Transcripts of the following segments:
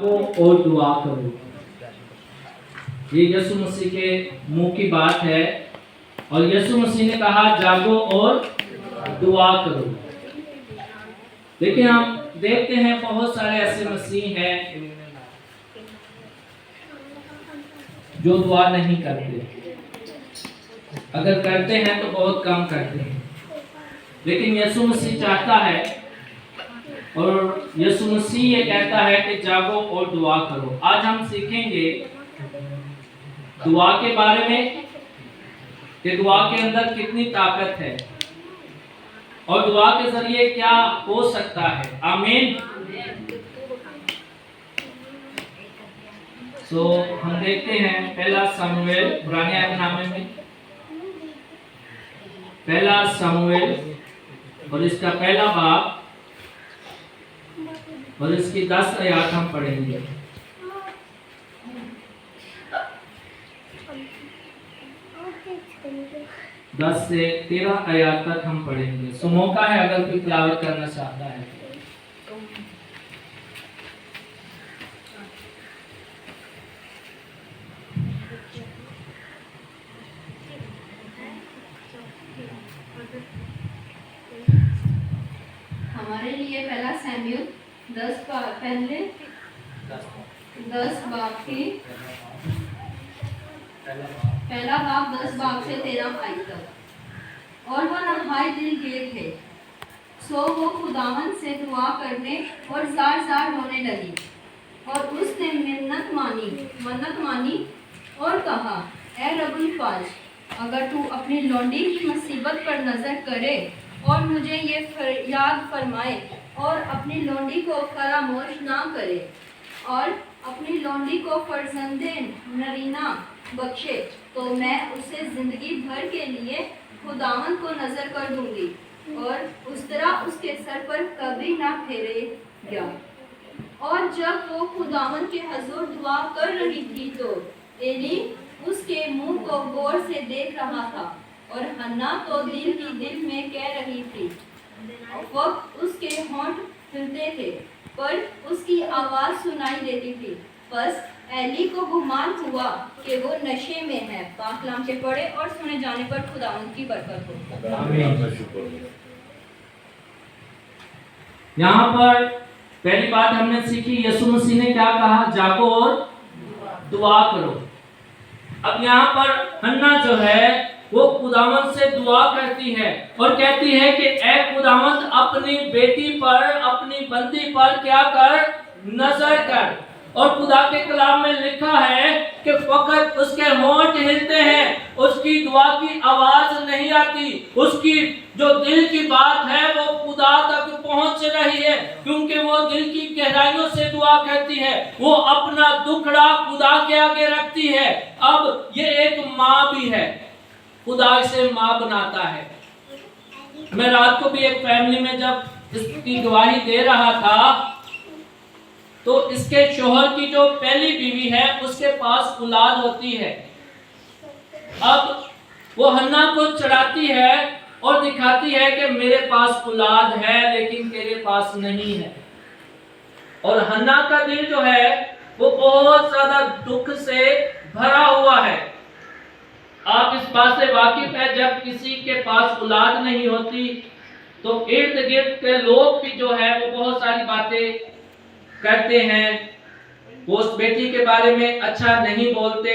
जागो और दुआ करो। ये यीशु मसीह के मुंह की बात है और यीशु मसीह ने कहा जागो और दुआ करो। लेकिन हम देखते हैं बहुत सारे ऐसे मसीह हैं जो दुआ नहीं करते, अगर करते हैं तो बहुत कम करते हैं। लेकिन यीशु मसीह चाहता है और यीशु मसीह ये कहता है कि जागो और दुआ करो। आज हम सीखेंगे दुआ के बारे में कि दुआ के अंदर कितनी ताकत है और दुआ के जरिए क्या हो सकता है। आमीन। तो हम देखते हैं पहला शमूएल, पुराने ऐतनामे में पहला शमूएल और इसका पहला बाब और इसकी 10 आयत हम पढ़ेंगे। 10 से 13 आयत तक हम पढ़ेंगे। सो मौका है अगर कोई तिलावत करना चाहता है। हमारे लिए पहला सैमुएल 10 पहले 10 बाब की पहला बाब 10 बाब से 13 आयत तक। और वह नहाए दिलगीर थे, सो वो खुदावन से दुआ करने और जार जार रोने लगी। और उसने मन्नत मानी और कहा, ए रब्बुल फाज, अगर तू अपनी लौंडी की मुसीबत पर नजर करे और मुझे ये याद फरमाए और अपनी लौंडी को फरामोश ना करे और अपनी लौंडी को फर्जंदे नरीना बख्शे, तो मैं उसे जिंदगी भर के लिए खुदावन को नजर कर दूंगी और उस तरह उसके सर पर कभी ना फेरेगा। और जब वो खुदावन के हजूर दुआ कर रही थी तो एली उसके मुंह को गौर से देख रहा था और हन्ना तो दिल ही दिल में कह रही थी। वक्त उसके होंठ हिलते थे पर उसकी आवाज सुनाई देती थी। बस एली को गुमान हुआ कि वो नशे में है। पाक कलाम के पढ़े और सुने जाने पर खुदावंद की बरकत हो। आमीन। यहाँ पर पहली बात हमने सीखी, यीशु मसीह ने क्या कहा, जागो और दुआ करो। अब यहाँ पर हन्ना जो है वो खुदावंद से दुआ करती है और कहती है कि ऐ खुदावंद अपनी बेटी पर, अपनी बंदी पर क्या कर, नजर कर। और खुदा के कलाम में लिखा है कि फकत उसके होंठ हिलते हैं, उसकी दुआ की आवाज नहीं आती। उसकी जो दिल की बात है वो खुदा तक पहुंच रही है, क्योंकि वो दिल की गहराइयों से दुआ करती है। वो अपना दुखड़ा खुदा के आगे रखती है। अब ये एक माँ भी है, खुदा इसे माँ बनाता है। मैं रात को भी एक फैमिली में जब इसकी गवाही दे रहा था तो इसके शोहर की जो पहली बीवी है उसके पास औलाद होती है। अब वो हन्ना को चढ़ाती है और दिखाती है कि मेरे पास औलाद है लेकिन तेरे पास नहीं है। और हन्ना का दिल जो है वो बहुत ज्यादा दुख से भरा हुआ है। आप इस बात से वाकिफ है, जब किसी के पास औलाद नहीं होती तो इर्द गिर्द के लोग भी जो है वो बहुत सारी बातें करते हैं। वो उस बेटी के बारे में अच्छा नहीं बोलते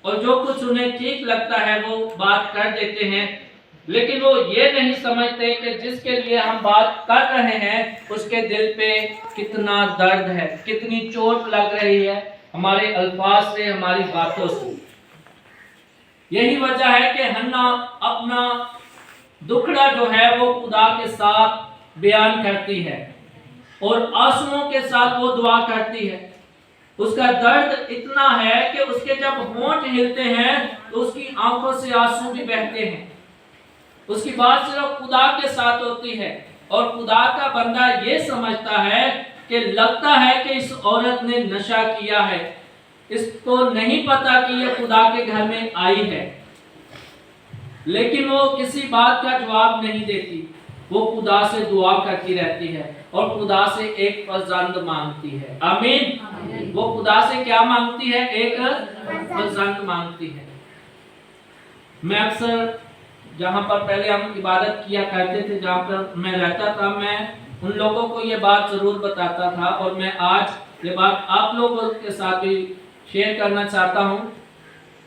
और जो कुछ उन्हें ठीक लगता है वो बात कर देते हैं। लेकिन वो ये नहीं समझते कि जिसके लिए हम बात कर रहे हैं उसके दिल पे कितना दर्द है, कितनी चोट लग रही है हमारे अल्फाज से, हमारी बातों से। यही वजह है कि हन्ना अपना दुखड़ा जो है वो खुदा के साथ बयान करती है और आंसुओं के साथ वो दुआ करती है। उसका दर्द इतना है कि उसके जब होंठ हिलते हैं तो उसकी आंखों से आंसू भी बहते हैं। उसकी बात सिर्फ खुदा के साथ होती है और खुदा का बंदा ये समझता है कि लगता है कि इस औरत ने नशा किया है, इसको नहीं पता कि ये खुदा के घर में आई है। लेकिन वो किसी बात का जवाब नहीं देती। وہ خدا سے دعا کرتی رہتی ہے اور خدا سے ایک فرزند مانگتی ہے. آمین. وہ خدا سے کیا مانگتی ہے؟ ایک فرزند مانگتی ہے. میں اکثر جہاں پر پہلے ہم عبادت کیا کرتے تھے، جہاں پر میں رہتا تھا، میں ان لوگوں کو یہ بات ضرور بتاتا تھا، اور میں آج یہ بات آپ لوگوں کے ساتھ بھی شیئر کرنا چاہتا ہوں.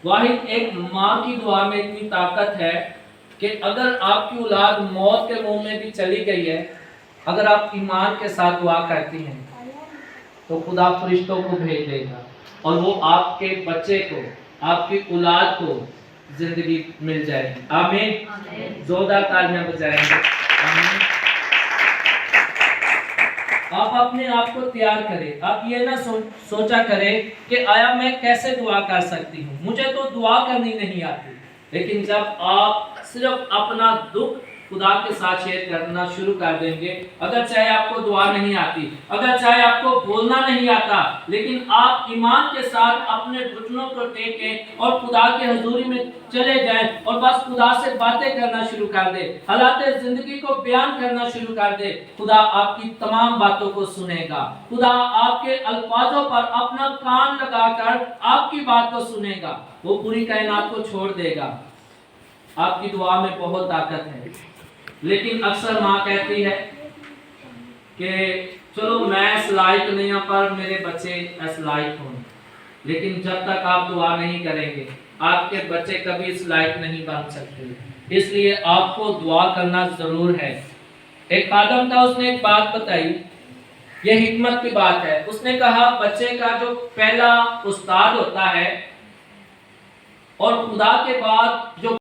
واحد ایک ماں کی دعا میں اتنی طاقت ہے کہ اگر آپ کی اولاد موت کے منہ میں بھی چلی گئی ہے، اگر آپ ایمان کے ساتھ دعا کرتی ہیں تو خدا فرشتوں کو بھیج دے گا اور وہ آپ کے بچے کو، آپ کی اولاد کو زندگی مل جائے گی. آمین. زوردار تالیاں بجائیں گے. آمین. آپ اپنے آپ کو تیار کریں. آپ یہ نہ سوچا کریں کہ آیا میں کیسے دعا کر سکتی ہوں، مجھے تو دعا کرنی نہیں آتی. لیکن جب آپ صرف اپنا دکھ خدا کے ساتھ شیئر کرنا شروع کر دیں گے، اگر چاہے آپ کو دعا نہیں آتی، اگر چاہے آپ کو بولنا نہیں آتا، لیکن آپ ایمان کے ساتھ اپنے گھٹنوں کو ٹیکیں اور خدا کی حضوری میں چلے جائیں اور بس خدا سے باتیں کرنا شروع کر دیں، حالات زندگی کو بیان کرنا شروع کر دیں، خدا آپ کی تمام باتوں کو سنے گا. خدا آپ کے الفاظوں پر اپنا کان لگا کر آپ کی بات کو سنے گا. وہ پوری کائنات کو چھوڑ دے گا. آپ کی دعا میں بہت طاقت ہے. لیکن اکثر ماں کہتی ہے کہ چلو میں اس لائق نہیں ہوں پر میرے بچے اس لائق ہوں. لیکن جب تک آپ دعا نہیں کریں گے آپ کے بچے کبھی اس لائق نہیں بن سکتے. اس لیے آپ کو دعا کرنا ضرور ہے. ایک خادم تھا، اس نے ایک بات بتائی، یہ حکمت کی بات ہے. اس نے کہا بچے کا جو پہلا استاد ہوتا ہے اور خدا کے بعد جو